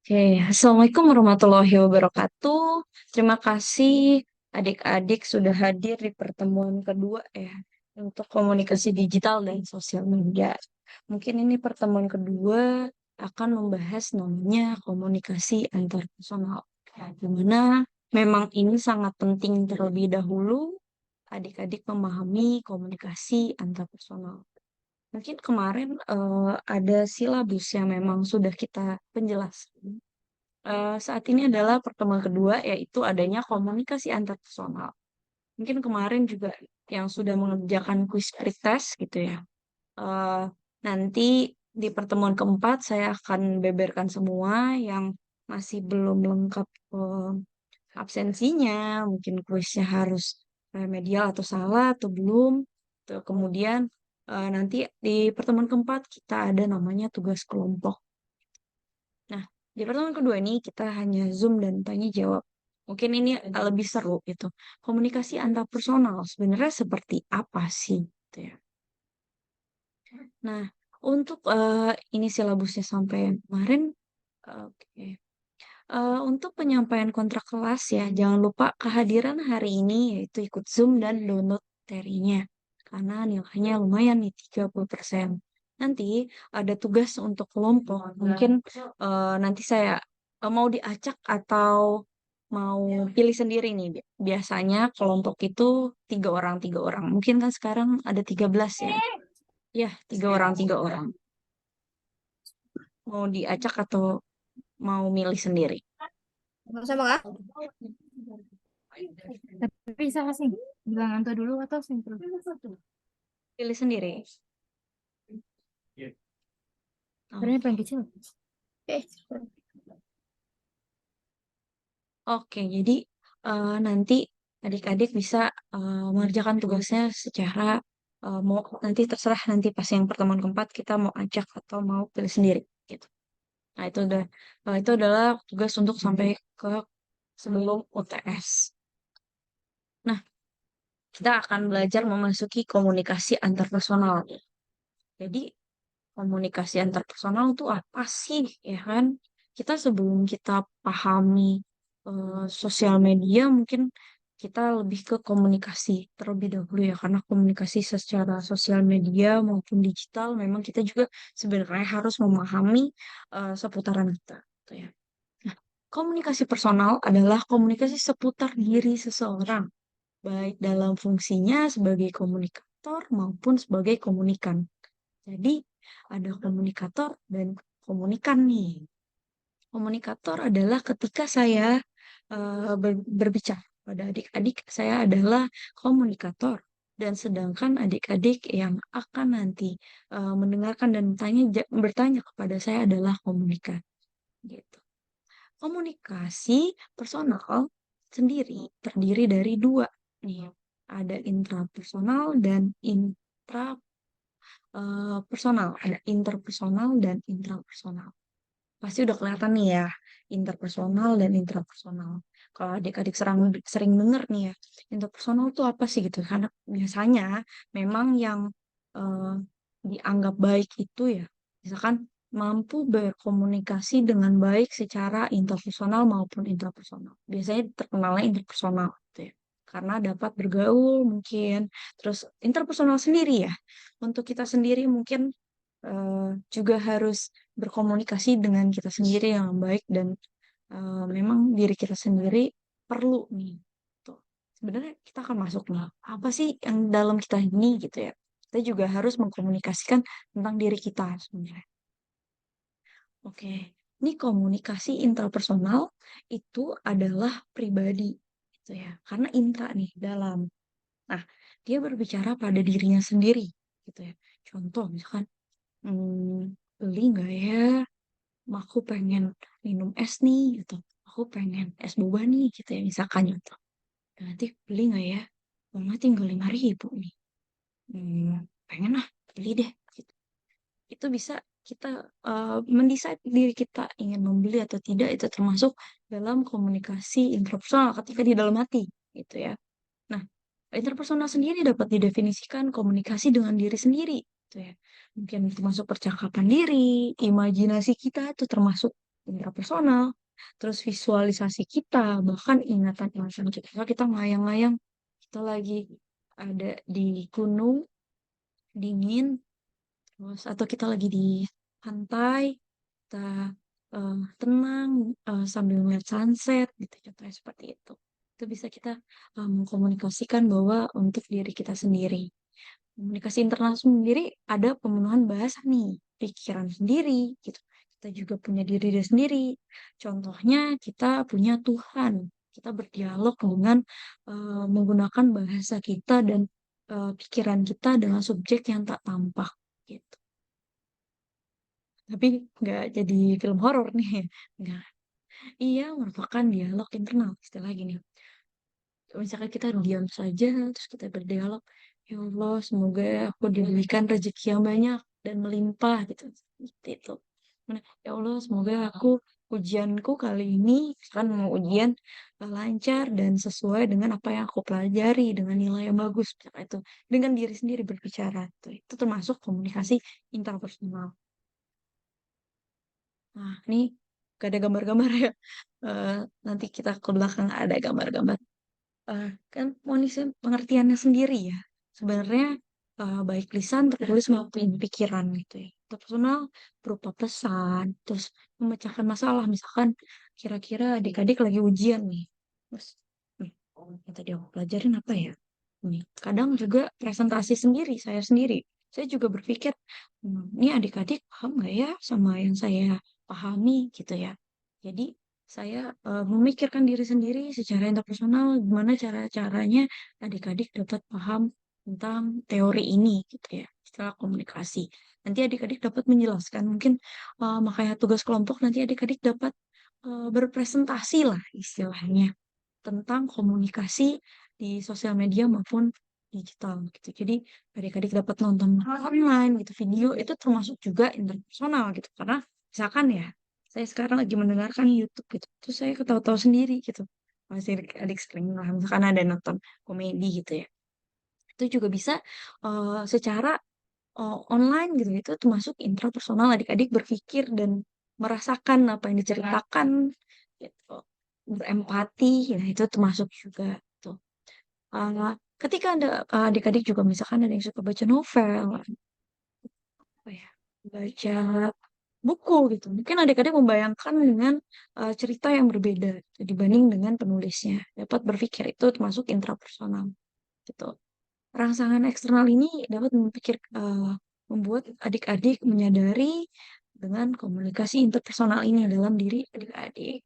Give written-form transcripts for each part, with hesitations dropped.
Oke, Assalamualaikum warahmatullahi wabarakatuh. Terima kasih adik-adik sudah hadir di pertemuan kedua ya untuk komunikasi digital dan sosial media. Mungkin ini pertemuan kedua akan membahas namanya komunikasi antarpersonal. Di mana memang ini sangat penting terlebih dahulu adik-adik memahami komunikasi antarpersonal. Mungkin kemarin ada silabus yang memang sudah kita penjelasan. Saat ini adalah pertemuan kedua, yaitu adanya komunikasi antarpersonal. Mungkin kemarin juga yang sudah mengerjakan quiz pretest gitu ya. Eh, Nanti di pertemuan keempat saya akan beberkan semua yang masih belum lengkap absensinya, mungkin kuisnya harus remedial atau salah atau belum. Tuh, kemudian nanti di pertemuan keempat kita ada namanya tugas kelompok. Nah, di pertemuan kedua ini kita hanya Zoom dan tanya jawab. Mungkin ini lebih seru gitu. Komunikasi antar personal sebenarnya seperti apa sih? Gitu ya. Nah, untuk ini silabusnya sampai yang kemarin, oke. Untuk penyampaian kontrak kelas ya, jangan lupa kehadiran hari ini yaitu ikut Zoom dan download materinya. Karena nilainya lumayan nih 30%. Nanti ada tugas untuk kelompok. Mungkin nanti saya mau diacak atau mau pilih sendiri nih. Biasanya kelompok itu tiga orang. Mungkin kan sekarang ada 13 ya. Ya, tiga orang. Mau diacak atau mau milih sendiri? Sama kak? Tapi bisa nggak sih bilang Anto dulu atau simpel? Pilih sendiri. Sebenarnya paling Oke. kecil. Eh, Oke, jadi nanti adik-adik bisa mengerjakan tugasnya secara mau nanti terserah nanti pas yang pertemuan keempat kita mau ajak atau mau pilih sendiri gitu. Nah, itu adalah tugas untuk sampai ke sebelum UTS. Nah, kita akan belajar memasuki komunikasi antarpersonal. Jadi, komunikasi antarpersonal itu apa sih, ya kan? Kita sebelum kita pahami sosial media, mungkin kita lebih ke komunikasi terlebih dahulu ya, karena komunikasi secara sosial media maupun digital, memang kita juga sebenarnya harus memahami seputaran kita, gitu ya. Nah, komunikasi personal adalah komunikasi seputar diri seseorang, baik dalam fungsinya sebagai komunikator maupun sebagai komunikan. Jadi ada komunikator dan komunikan nih. Komunikator adalah ketika saya berbicara pada adik-adik, saya adalah komunikator. Dan sedangkan adik-adik yang akan nanti mendengarkan dan bertanya kepada saya adalah komunikan. Gitu. Komunikasi personal sendiri terdiri dari dua nih. Ada intrapersonal dan personal, ada interpersonal dan intrapersonal. Pasti udah kelihatan nih ya, interpersonal dan intrapersonal. Kalau adik-adik sering denger nih ya, interpersonal itu apa sih gitu? Karena biasanya memang yang eh, dianggap baik itu ya, misalkan mampu berkomunikasi dengan baik secara interpersonal maupun intrapersonal. Biasanya terkenalnya interpersonal gitu ya. Karena dapat bergaul mungkin. Terus interpersonal sendiri ya. Untuk kita sendiri mungkin juga harus berkomunikasi dengan kita sendiri yang baik dan memang diri kita sendiri perlu nih. Tuh. Sebenarnya kita akan masuk nih. Apa sih yang dalam kita ini gitu ya? Kita juga harus mengkomunikasikan tentang diri kita sebenarnya. Oke, ini komunikasi intrapersonal itu adalah pribadi gitu ya. Karena intra nih dalam. Nah, dia berbicara pada dirinya sendiri gitu ya. Contoh misalkan, beli nggak ya? Aku pengen minum es nih gitu. Aku pengen es boba nih gitu ya misalkan gitu. Dan nanti beli nggak ya? Uangnya tinggal 5.000 nih. Pengen lah beli deh. Gitu. Itu bisa kita mendesain diri kita ingin membeli atau tidak itu termasuk dalam komunikasi interpersonal ketika di dalam hati gitu ya. Nah, interpersonal sendiri dapat didefinisikan komunikasi dengan diri sendiri gitu ya. Mungkin termasuk percakapan diri, imajinasi kita itu termasuk intrapersonal, terus visualisasi kita, bahkan ingatan-ingatan kita. Kalau kita ngayang-ngayang, kita lagi ada di gunung, dingin, terus atau kita lagi di pantai, kita tenang sambil melihat sunset, gitu, contohnya seperti itu. Itu bisa kita mengkomunikasikan bahwa untuk diri kita sendiri. Komunikasi internal sendiri ada pemenuhan bahasa nih, pikiran sendiri, gitu. Kita juga punya diri sendiri. Contohnya kita punya Tuhan. Kita berdialog dengan menggunakan bahasa kita dan pikiran kita dengan subjek yang tak tampak, gitu. Tapi nggak jadi film horor nih, nggak. Iya, merupakan dialog internal, istilah gini. Misalkan kita diam saja terus kita berdialog, ya Allah semoga aku diberikan rezeki yang banyak dan melimpah gitu, seperti itu. Nah, ya Allah semoga aku ujianku kali ini kan mau ujian lancar dan sesuai dengan apa yang aku pelajari dengan nilai yang bagus, misalkan itu dengan diri sendiri berbicara itu termasuk komunikasi interpersonal. Nah ini gak ada gambar-gambar ya. Eh, Nanti kita ke belakang ada gambar-gambar. Kan manusia pengertiannya sendiri ya. Sebenarnya baik lisan, tertulis maupun pikiran gitu ya. Interpersonal berupa pesan, terus memecahkan masalah. Misalkan kira-kira adik-adik lagi ujian nih. Terus, nih, yang tadi aku pelajarin apa ya? Nih, kadang juga presentasi sendiri, saya sendiri. Saya juga berpikir, ini adik-adik paham nggak ya sama yang saya pahami gitu ya. Jadi saya memikirkan diri sendiri secara interpersonal, gimana cara-caranya adik-adik dapat paham tentang teori ini, gitu ya, istilah komunikasi. Nanti adik-adik dapat menjelaskan, mungkin makanya tugas kelompok nanti adik-adik dapat berpresentasi lah istilahnya tentang komunikasi di sosial media maupun digital gitu. Jadi adik-adik dapat nonton online gitu, video itu termasuk juga interpersonal gitu. Karena misalkan ya, saya sekarang lagi mendengarkan YouTube gitu, terus saya ketawa-tawa sendiri gitu. Masih adik sering lah, misalkan ada nonton komedi gitu ya. Itu juga bisa secara online gitu. Itu termasuk intrapersonal, adik-adik berpikir dan merasakan apa yang diceritakan gitu. Berempati, ya itu termasuk juga tuh. Ketika ada adik-adik juga misalkan ada yang suka baca novel, apa ya, baca buku gitu. Mungkin adik-adik membayangkan dengan cerita yang berbeda gitu, dibanding dengan penulisnya. Dapat berpikir itu termasuk intrapersonal gitu. Rangsangan eksternal ini dapat membuat adik-adik menyadari dengan komunikasi interpersonal ini dalam diri adik-adik.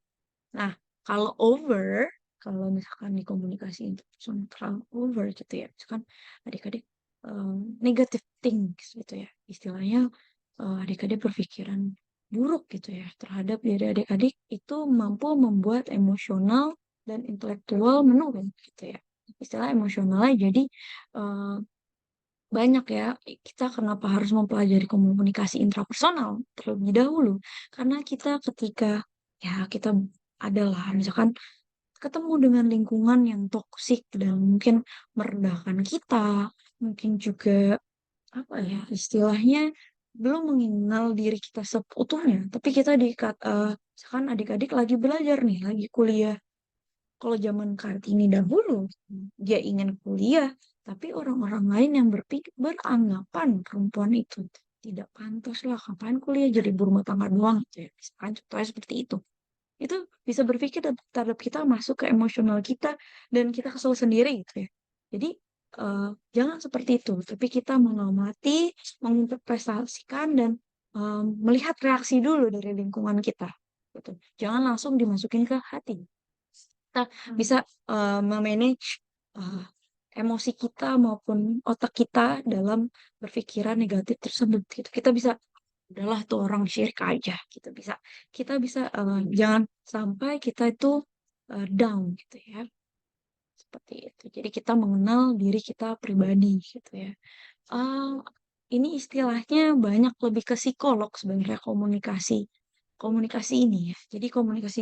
Nah, kalau over, kalau misalkan di komunikasi interpersonal terlalu over gitu ya, misalkan adik-adik negative things gitu ya, istilahnya adik-adik berpikiran buruk gitu ya terhadap diri adik-adik itu mampu membuat emosional dan intelektual menurun gitu ya. Istilah emosionalnya jadi eh, banyak ya, kita kenapa harus mempelajari komunikasi intrapersonal terlebih dahulu? Karena kita ketika ya kita adalah misalkan ketemu dengan lingkungan yang toksik dan mungkin merendahkan kita, mungkin juga apa ya istilahnya belum mengenal diri kita seutuhnya, tapi kita misalkan adik-adik lagi belajar nih, lagi kuliah. Kalau zaman Kartini dahulu, dia ingin kuliah, tapi orang-orang lain yang beranggapan perempuan itu tidak pantas lah, ngapain kuliah jadi ibu rumah tangga doang gitu ya. Misalkan contohnya seperti itu. Itu bisa berpikir terhadap kita masuk ke emosional kita dan kita kesel sendiri gitu ya. Jadi eh, jangan seperti itu, tapi kita mengamati, menginterpretasikan dan melihat reaksi dulu dari lingkungan kita. Gitu. Jangan langsung dimasukin ke hati. Kita bisa memanage eh, emosi kita maupun otak kita dalam berpikiran negatif tersebut gitu. Kita bisa udahlah tuh orang syirik aja gitu bisa. Kita bisa jangan sampai kita itu down gitu ya. Seperti itu. Jadi kita mengenal diri kita pribadi gitu ya. Eh, ini istilahnya banyak lebih ke psikolog sebenarnya komunikasi komunikasi ini ya. Jadi komunikasi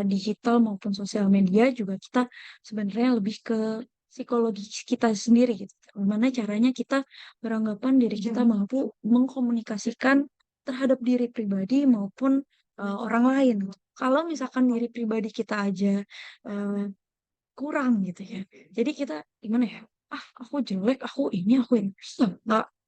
digital maupun sosial media juga kita sebenarnya lebih ke psikologi kita sendiri gitu. Gimana caranya kita beranggapan diri kita mampu mengkomunikasikan terhadap diri pribadi maupun orang lain. Kalau misalkan diri pribadi kita aja eh, kurang gitu ya. Jadi kita gimana ya? Ah, aku jelek, aku ini.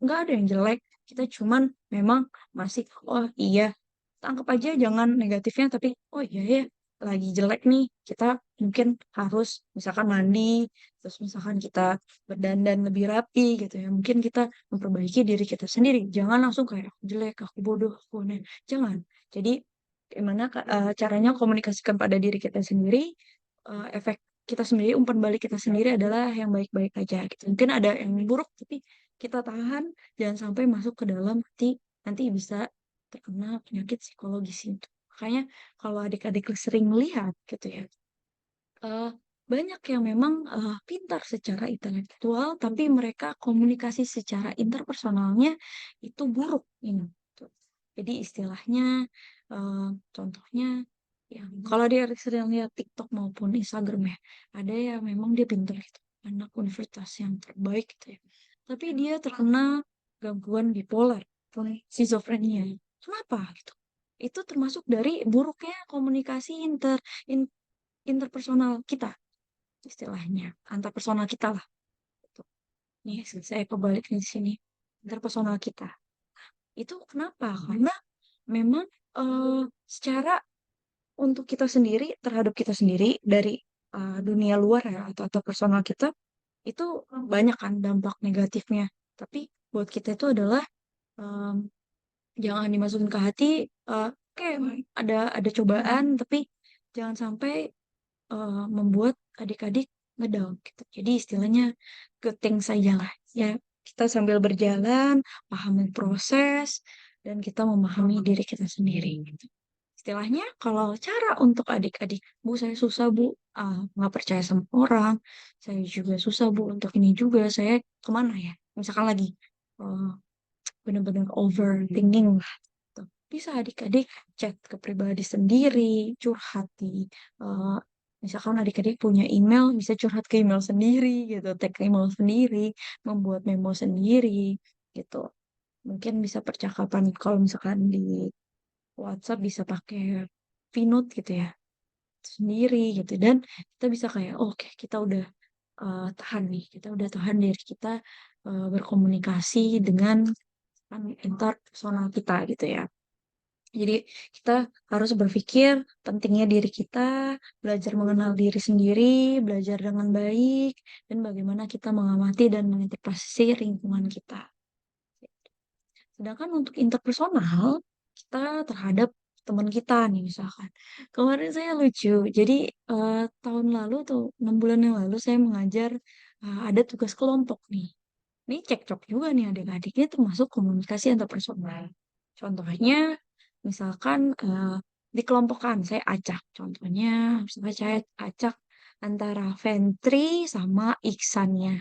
Nggak ada yang jelek. Kita cuman memang masih, oh iya, anggap aja jangan negatifnya, tapi oh iya ya, lagi jelek nih. Kita mungkin harus misalkan mandi, terus misalkan kita berdandan lebih rapi gitu ya. Mungkin kita memperbaiki diri kita sendiri. Jangan langsung kayak aku jelek, aku bodoh, aku aneh. Jangan. Jadi gimana caranya komunikasikan pada diri kita sendiri, efek kita sendiri, umpan balik kita sendiri adalah yang baik-baik aja gitu. Mungkin ada yang buruk, tapi kita tahan, jangan sampai masuk ke dalam, nanti bisa terkena penyakit psikologis itu. Makanya kalau adik-adik sering lihat gitu ya, eh, banyak yang memang pintar secara intelektual, tapi mereka komunikasi secara interpersonalnya itu buruk ini. Tuh. Jadi istilahnya, eh, contohnya, yang kalau dia sering lihat TikTok maupun Instagram ya, ada yang memang dia pintar gitu, anak universitas yang terbaik gitu ya, tapi dia terkena gangguan bipolar, atau schizophrenia. Kenapa gitu? Itu termasuk dari buruknya komunikasi interpersonal kita, istilahnya antar personal kita lah gitu. Nih saya kebalik di sini, interpersonal kita itu kenapa, karena memang secara untuk kita sendiri, terhadap kita sendiri dari dunia luar ya, atau personal kita itu banyak kan dampak negatifnya, tapi buat kita itu adalah em, jangan dimasukin ke hati. Oke, ada cobaan, tapi jangan sampai membuat adik-adik ngedown gitu. Jadi istilahnya getting saja lah. Ya, kita sambil berjalan, pahami proses, dan kita memahami diri kita sendiri gitu. Istilahnya kalau cara untuk adik-adik, Bu saya susah Bu, nggak percaya sama orang, saya juga susah Bu untuk ini juga, saya kemana ya? Misalkan lagi uh, benar-benar overthinking lah. Gitu. Bisa adik-adik chat ke pribadi sendiri, curhat di, eh, misalkan adik-adik punya email, bisa curhat ke email sendiri gitu, tag ke email sendiri, membuat memo sendiri gitu. Mungkin bisa percakapan kalau misalkan di WhatsApp bisa pakai Vinote gitu ya, sendiri gitu. Dan kita bisa kayak, oh, oke, kita udah tahan nih, kita udah tahan diri kita berkomunikasi dengan interpersonal kita gitu ya. Jadi kita harus berpikir pentingnya diri kita, belajar mengenal diri sendiri, belajar dengan baik, dan bagaimana kita mengamati dan menginterpretasi lingkungan kita. Sedangkan untuk interpersonal, kita terhadap teman kita nih misalkan. Kemarin saya lucu, jadi tahun lalu tuh, 6 bulan yang lalu saya mengajar, ada tugas kelompok nih. Ini cekcok juga nih adik-adiknya termasuk komunikasi interpersonal. Contohnya, misalkan dikelompokkan, saya acak. Contohnya, misalnya saya acak antara Ventri sama Iksannya.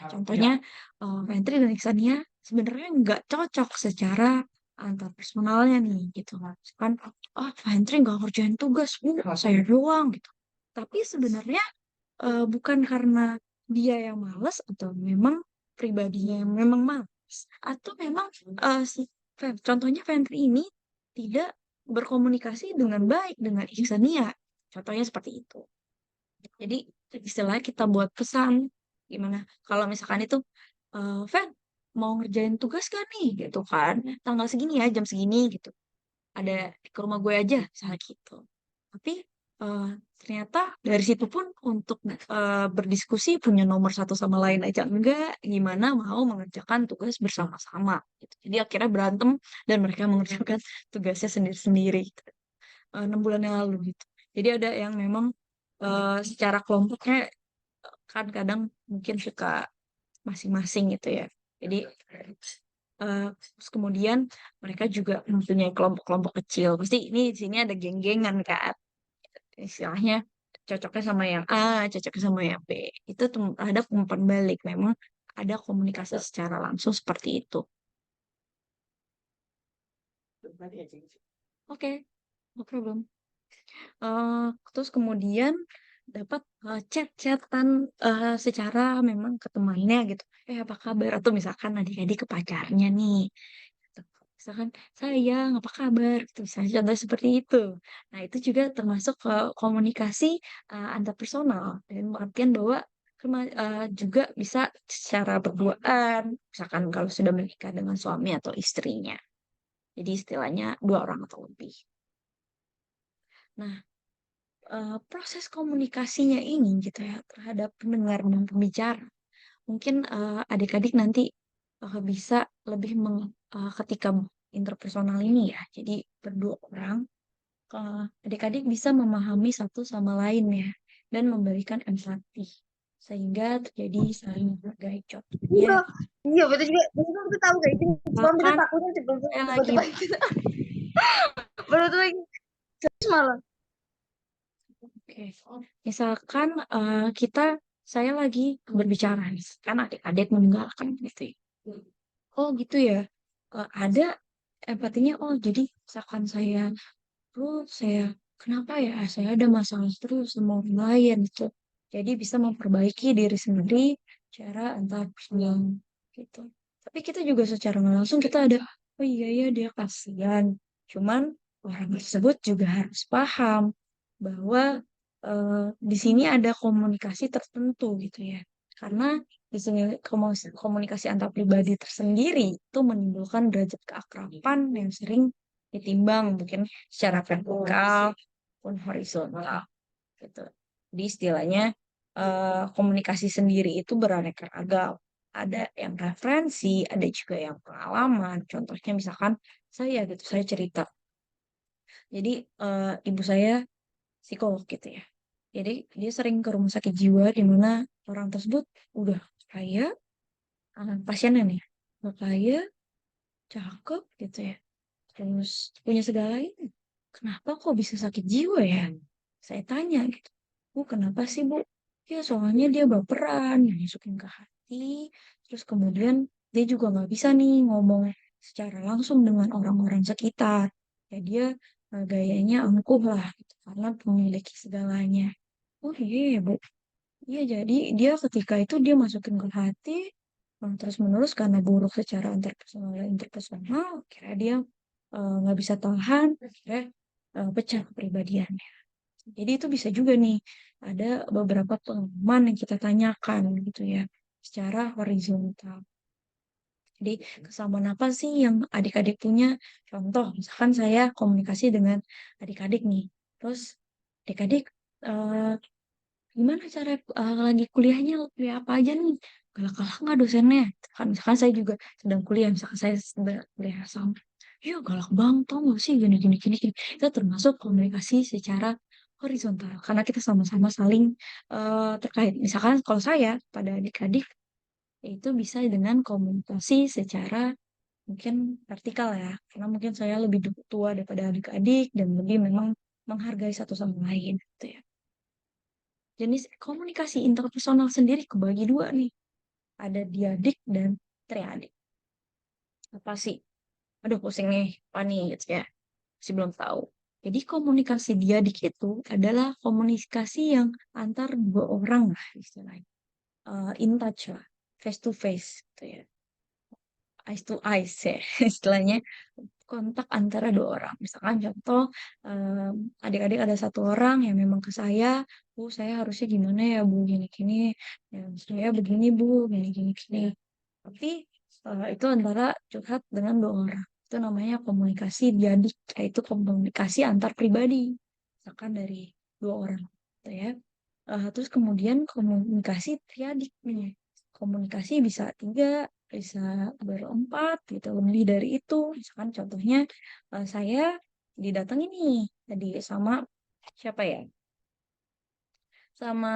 Nah, contohnya, Ventri dan Iksannya sebenarnya nggak cocok secara antar personalnya nih, gitu. Kan, oh Ventri nggak ngerjain tugas, Bu, saya doang, gitu. Tapi sebenarnya bukan karena dia yang malas, atau memang pribadinya yang memang malas, atau memang si contohnya Fentri ini tidak berkomunikasi dengan baik dengan Ihsania. Contohnya seperti itu. Jadi istilahnya kita buat pesan gimana kalau misalkan itu, Fen mau ngerjain tugas gak nih gitu kan, tanggal segini ya jam segini gitu, ada ke rumah gue aja misalnya gitu. Tapi eh, ternyata dari situ pun untuk berdiskusi punya nomor satu sama lain aja enggak, gimana mau mengerjakan tugas bersama-sama gitu. Jadi akhirnya berantem dan mereka mengerjakan tugasnya sendiri-sendiri gitu. 6 bulan yang lalu gitu. Jadi ada yang memang secara kelompoknya kan kadang mungkin suka masing-masing gitu ya. Jadi terus kemudian mereka juga mempunyai kelompok-kelompok kecil. Pasti ini di sini ada geng-gengan kan. Istilahnya cocoknya sama yang A, cocoknya sama yang B. Itu ada umpan balik. Memang ada komunikasi secara langsung seperti itu. Oke, no problem. Terus kemudian dapat chat-chatan secara memang ke temannya gitu. Apa kabar? Atau misalkan adik-adik ke pacarnya nih. Gitu. Misalkan, "Sayang, apa kabar?" Gitu, misalnya contoh seperti itu. Nah, itu juga termasuk komunikasi, antar personal, dalam artian bahwa juga bisa secara berduaan, misalkan kalau sudah menikah dengan suami atau istrinya. Jadi istilahnya 2 orang atau lebih. Nah, proses komunikasinya ini gitu ya, terhadap pendengar dan pembicara, mungkin, adik-adik nanti, bisa lebih ketika interpersonal ini ya, jadi berdua orang, adik-adik bisa memahami satu sama lain ya, dan memberikan empati, sehingga terjadi saling menghargai. Iya, Contohnya, iya betul juga. Betul aku tahu kayak gitu. Cuma kita misalkan takutnya saya lagi tiba-tiba kita baru tuh lagi terus malah. oke, misalkan, saya lagi berbicara nih, kan adik-adik mendengarkan gitu ya. Oh gitu ya, ada empatinya, oh jadi misalkan saya, "Kenapa ya? Saya ada masalah terus sama orang lain," gitu. Jadi bisa memperbaiki diri sendiri cara antar personal gitu. Tapi kita juga secara nggak langsung kita ada, "Oh iya ya dia kasihan." Cuman orang tersebut juga harus paham bahwa, di sini ada komunikasi tertentu gitu ya. Karena di sini komunikasi antar pribadi tersendiri itu menimbulkan derajat keakraban yang sering ditimbang mungkin secara vertikal maupun horizontal gitu. Jadi istilahnya komunikasi sendiri itu beraneka ragam. Ada yang referensi, ada juga yang pengalaman. Contohnya misalkan saya gitu, saya cerita. Jadi ibu saya psikolog gitu ya. Jadi dia sering ke rumah sakit jiwa di mana orang tersebut udah kaya, pasiennya nih, udah kaya, cakep gitu ya. Terus punya segala ini. Kenapa kok bisa sakit jiwa ya? Saya tanya gitu. Bu, kenapa sih, Bu? Ya, soalnya dia baperan, masukin ke hati. Terus kemudian dia juga nggak bisa nih ngomong secara langsung dengan orang-orang sekitar. Ya dia gayanya angkuh lah, gitu, karena memiliki segalanya. Oh iya ya, Bu. Iya, jadi dia ketika itu dia masukin ke hati, terus-menerus karena buruk secara interpersonal dan interpersonal, akhirnya dia nggak bisa tahan, akhirnya pecah kepribadiannya. Jadi itu bisa juga nih, ada beberapa pengalaman yang kita tanyakan gitu ya, secara horizontal. Jadi kesamaan apa sih yang adik-adik punya? Contoh, misalkan saya komunikasi dengan adik-adik nih, terus adik-adik eh, gimana cara lagi kuliahnya kuliah apa aja nih? Galak-galak nggak dosennya? Kan misalkan saya juga sedang kuliah, misalkan saya sedang kuliah sama. Ya galak banget tau gak sih gini gini gini gini. Itu termasuk komunikasi secara horizontal karena kita sama-sama saling terkait. Misalkan kalau saya pada adik-adik itu bisa dengan komunikasi secara mungkin vertikal ya, karena mungkin saya lebih tua daripada adik-adik dan lebih memang menghargai satu sama lain gitu ya. Jenis komunikasi interpersonal sendiri kebagi dua nih. Ada diadik dan triadik. Apa sih? Aduh pusing nih. Apa nih gitu ya. Masih belum tahu. Jadi komunikasi diadik itu adalah komunikasi yang antar dua orang lah istilahnya. In touch lah. Face to face gitu ya. Eyes to eyes ya istilahnya. Kontak antara dua orang. Misalkan contoh, adik-adik ada satu orang yang memang ke saya, Bu, saya harusnya gimana ya, Bu, gini-gini. Ya, saya begini, Bu, gini-gini, gini. Tapi itu antara curhat dengan dua orang. Itu namanya komunikasi diadik, yaitu komunikasi antar pribadi. Misalkan dari dua orang. Gitu ya. Terus kemudian komunikasi triadik nih. Komunikasi bisa tiga, bisa berempat gitu, lebih dari itu. Misalkan contohnya saya didatangi nih tadi sama siapa ya? Sama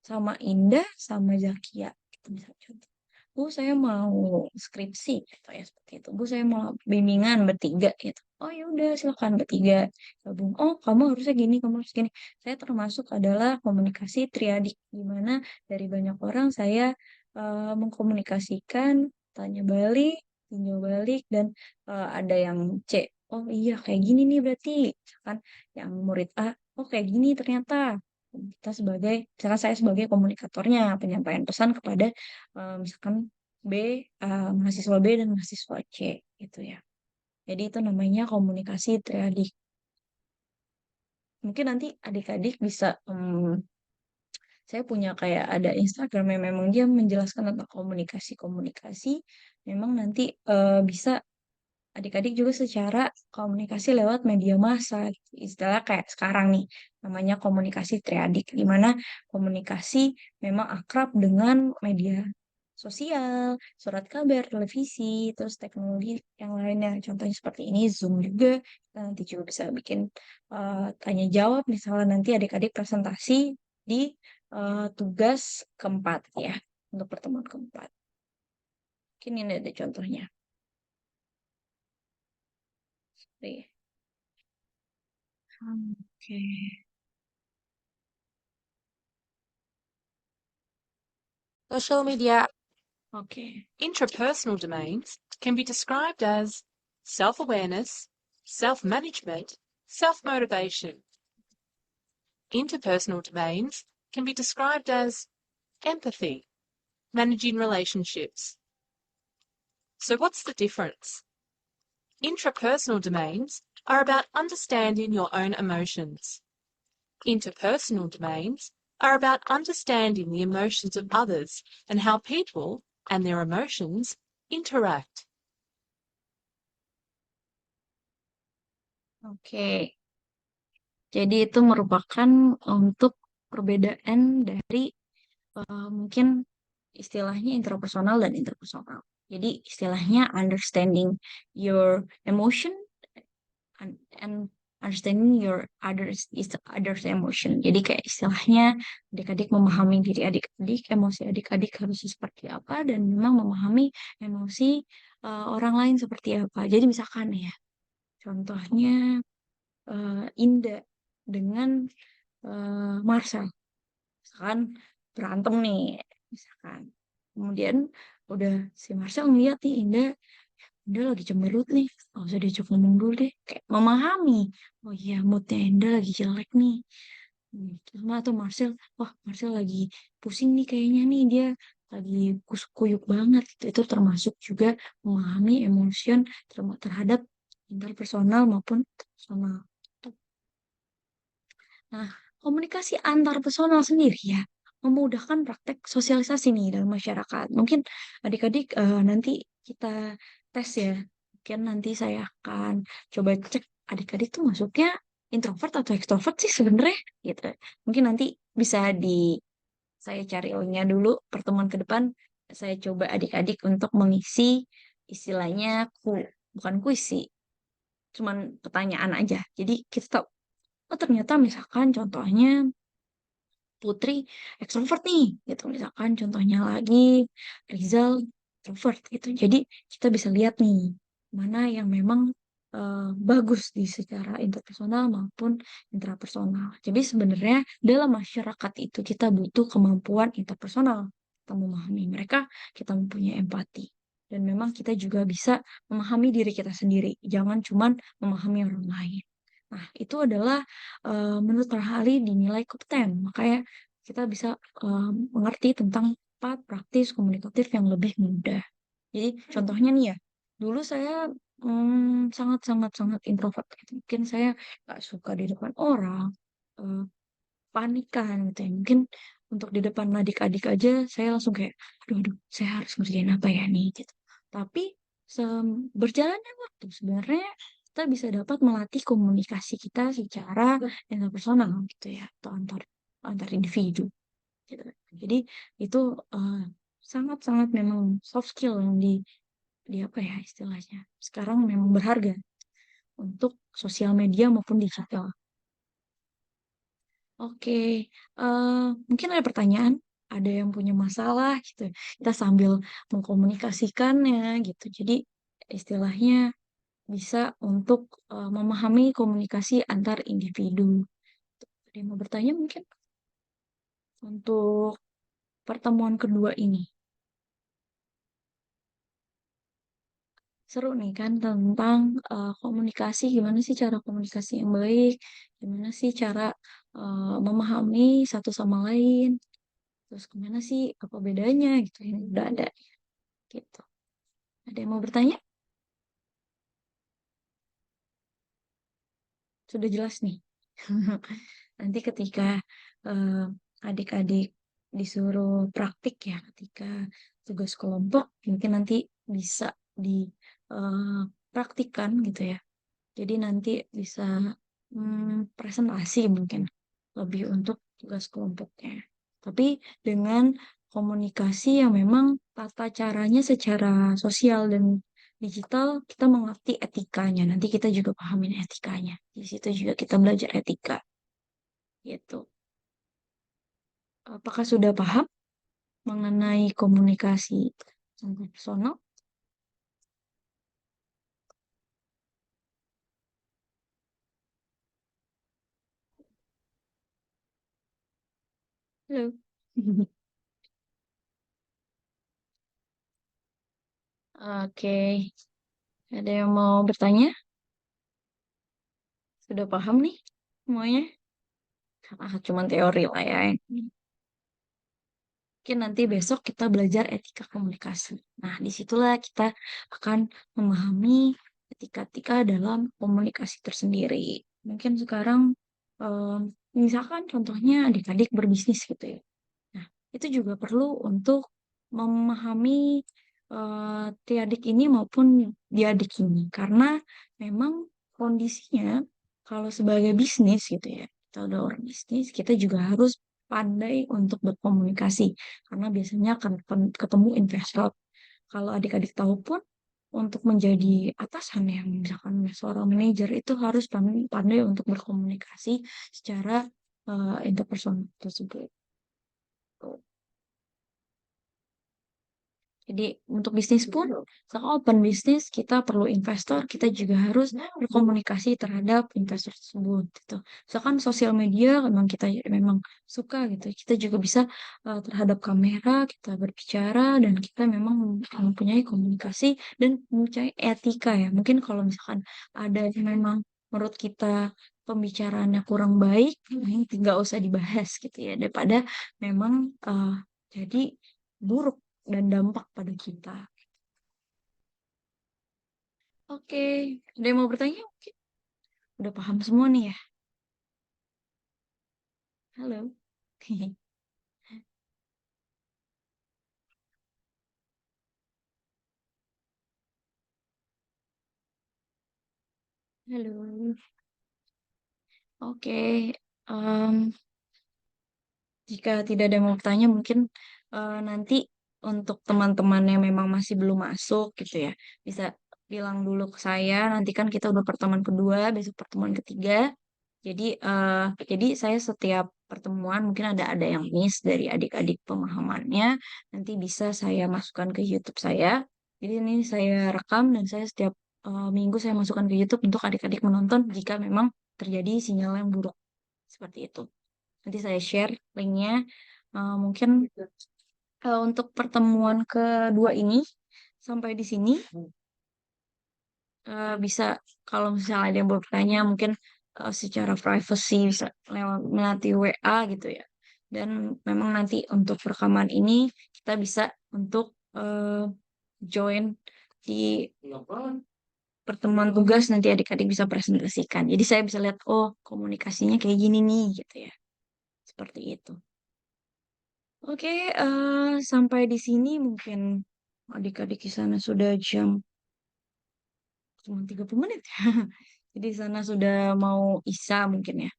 sama Indah, sama Zakia. Gitu bisa contoh. Bu, saya mau skripsi gitu ya seperti itu. Bu, saya mau bimbingan bertiga gitu. Oh ya udah silakan bertiga gabung. Oh, kamu harusnya gini, kamu harus gini. Saya termasuk adalah komunikasi triadik di mana dari banyak orang saya mengkomunikasikan tanya balik, tinjau balik dan ada yang C. Oh iya kayak gini nih berarti. Misalkan yang murid A, oh kayak gini ternyata kita sebagai misalkan saya sebagai komunikatornya penyampaian pesan kepada misalkan B, mahasiswa B dan mahasiswa C gitu ya. Jadi itu namanya komunikasi triadik. Mungkin nanti adik-adik bisa, saya punya kayak ada Instagram yang memang dia menjelaskan tentang komunikasi-komunikasi. Memang nanti bisa adik-adik juga secara komunikasi lewat media massa, gitu. Istilah kayak sekarang nih, namanya komunikasi triadik, di mana komunikasi memang akrab dengan media sosial, surat kabar, televisi, terus teknologi yang lainnya. Contohnya seperti ini, Zoom juga. Kita nanti juga bisa bikin tanya jawab, misalnya nanti adik-adik presentasi di tugas keempat ya, untuk pertemuan keempat. Mungkin ini ada contohnya. Oke. Oke. Social media. Oke. Intrapersonal domains can be described as self-awareness, self-management, self-motivation. Interpersonal domains can be described as empathy, managing relationships. So what's the difference? Intrapersonal domains are about understanding your own emotions. Interpersonal domains are about understanding the emotions of others and how people and their emotions interact. Oke. Jadi itu merupakan untuk perbedaan dari mungkin istilahnya intrapersonal dan interpersonal. Jadi istilahnya understanding your emotion and understanding your others emotion. Jadi kayak istilahnya adik-adik memahami diri adik-adik, emosi adik-adik harus seperti apa dan memang memahami emosi orang lain seperti apa. Jadi misalkan ya, contohnya Indah dengan Marcel, misalkan berantem nih, misalkan. Kemudian udah si Marcel ngeliat nih Indah lagi cemberut nih, nggak usah diajak ngomong dulu deh. Kayak memahami, oh iya moodnya Indah lagi jelek nih. Sama atau Marcel, wah Marcel lagi pusing nih kayaknya nih dia lagi kuyuk banget. Itu termasuk juga memahami emosion terhadap interpersonal maupun personal. Nah, komunikasi antar personal sendiri ya, memudahkan praktek sosialisasi nih dalam masyarakat. Mungkin adik-adik nanti kita tes ya. Mungkin nanti saya akan coba cek adik-adik tuh masuknya introvert atau ekstrovert sih sebenarnya gitu. Mungkin nanti bisa saya cari linknya dulu pertemuan ke depan. Saya coba adik-adik untuk mengisi istilahnya bukan kuis sih, cuman pertanyaan aja. Jadi kita tahu, oh ternyata misalkan contohnya Putri ekstrovert nih, gitu. Misalkan contohnya lagi Rizal introvert gitu. Jadi kita bisa lihat nih mana yang memang bagus di secara interpersonal maupun intrapersonal. Jadi sebenarnya dalam masyarakat itu kita butuh kemampuan interpersonal. Kita memahami mereka, kita mempunyai empati. Dan memang kita juga bisa memahami diri kita sendiri. Jangan cuman memahami orang lain. Nah, itu adalah menurut para ahli dinilai kompeten. Makanya kita bisa mengerti tentang empat praktis komunikatif yang lebih mudah. Jadi contohnya nih ya, dulu saya sangat introvert. Gitu. Mungkin saya nggak suka di depan orang, eh, panikan gitu ya. Mungkin untuk di depan adik-adik aja saya langsung kayak, aduh, saya harus ngerjain apa ya nih gitu. Tapi berjalannya waktu sebenarnya kita bisa dapat melatih komunikasi kita secara interpersonal gitu ya, atau antar individu gitu. Jadi itu eh, sangat-sangat memang soft skill yang di apa ya istilahnya. Sekarang memang berharga untuk sosial media maupun digital. Oke, eh, mungkin ada pertanyaan, ada yang punya masalah gitu. Kita sambil mengkomunikasikannya gitu. Jadi istilahnya bisa untuk memahami komunikasi antar individu. Ada yang mau bertanya mungkin untuk pertemuan kedua ini. Seru nih kan tentang komunikasi, gimana sih cara komunikasi yang baik, gimana sih cara memahami satu sama lain, terus gimana sih apa bedanya gitu ini udah ada. Gitu. Ada yang mau bertanya? Sudah jelas nih. Nanti ketika eh, adik-adik disuruh praktik ya, ketika tugas kelompok, mungkin nanti bisa dipraktikkan gitu ya. Jadi nanti bisa presentasi mungkin lebih untuk tugas kelompoknya. Tapi dengan komunikasi yang memang tata caranya secara sosial dan digital kita mengerti etikanya. Nanti kita juga pahamin etikanya. Di situ juga kita belajar etika gitu. Apakah sudah paham mengenai komunikasi personal? Halo. Oke, ada yang mau bertanya? Sudah paham nih semuanya? Cuman teori lah ya. Mungkin nanti besok kita belajar etika komunikasi. Nah, disitulah kita akan memahami etika-etika dalam komunikasi tersendiri. Mungkin sekarang, misalkan contohnya adik-adik berbisnis gitu ya. Nah, itu juga perlu untuk memahami triadik ini maupun diadik ini. Karena memang kondisinya kalau sebagai bisnis gitu ya, kita udah orang bisnis, kita juga harus pandai untuk berkomunikasi. Karena biasanya akan ketemu investor. Kalau adik-adik tahu pun, untuk menjadi atasan yang misalkan seorang manajer itu harus pandai untuk berkomunikasi secara interpersonal tersebut. Jadi untuk bisnis pun, setelah open bisnis, kita perlu investor, kita juga harus berkomunikasi terhadap investor tersebut. Gitu. Misalkan sosial media, memang kita memang suka gitu, kita juga bisa terhadap kamera, kita berbicara, dan kita memang mempunyai komunikasi dan mempunyai etika ya. Mungkin kalau misalkan ada yang memang menurut kita pembicaraannya kurang baik, ini nggak usah dibahas gitu ya, daripada memang jadi buruk dan dampak pada kita. Oke, ada yang mau bertanya? Oke, udah paham semua nih ya. Halo. Halo. Oke, em, jika tidak ada yang mau bertanya, mungkin nanti untuk teman-teman yang memang masih belum masuk gitu ya, bisa bilang dulu ke saya. Nanti kan kita udah pertemuan kedua, besok pertemuan ketiga. Jadi saya setiap pertemuan mungkin ada yang miss dari adik-adik pemahamannya. Nanti bisa saya masukkan ke YouTube saya. Jadi ini saya rekam dan saya setiap minggu saya masukkan ke YouTube untuk adik-adik menonton jika memang terjadi sinyal yang buruk seperti itu. Nanti saya share linknya. Mungkin untuk pertemuan kedua ini sampai di sini bisa kalau misalnya ada yang bertanya mungkin secara privacy bisa lewat melalui WA gitu ya. Dan memang nanti untuk rekaman ini kita bisa untuk join di pertemuan tugas nanti adik-adik bisa presentasikan. Jadi saya bisa lihat oh komunikasinya kayak gini nih gitu ya. Seperti itu. Oke, sampai di sini mungkin adik-adik di sana sudah jam cuma 30 menit ya. Jadi di sana sudah mau isya mungkin ya.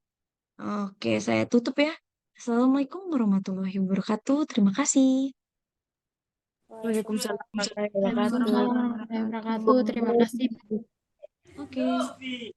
Oke, saya tutup ya. Assalamualaikum warahmatullahi wabarakatuh. Terima kasih. Waalaikumsalam warahmatullahi wabarakatuh. Waalaikumsalam warahmatullahi wabarakatuh. Terima kasih. Oke.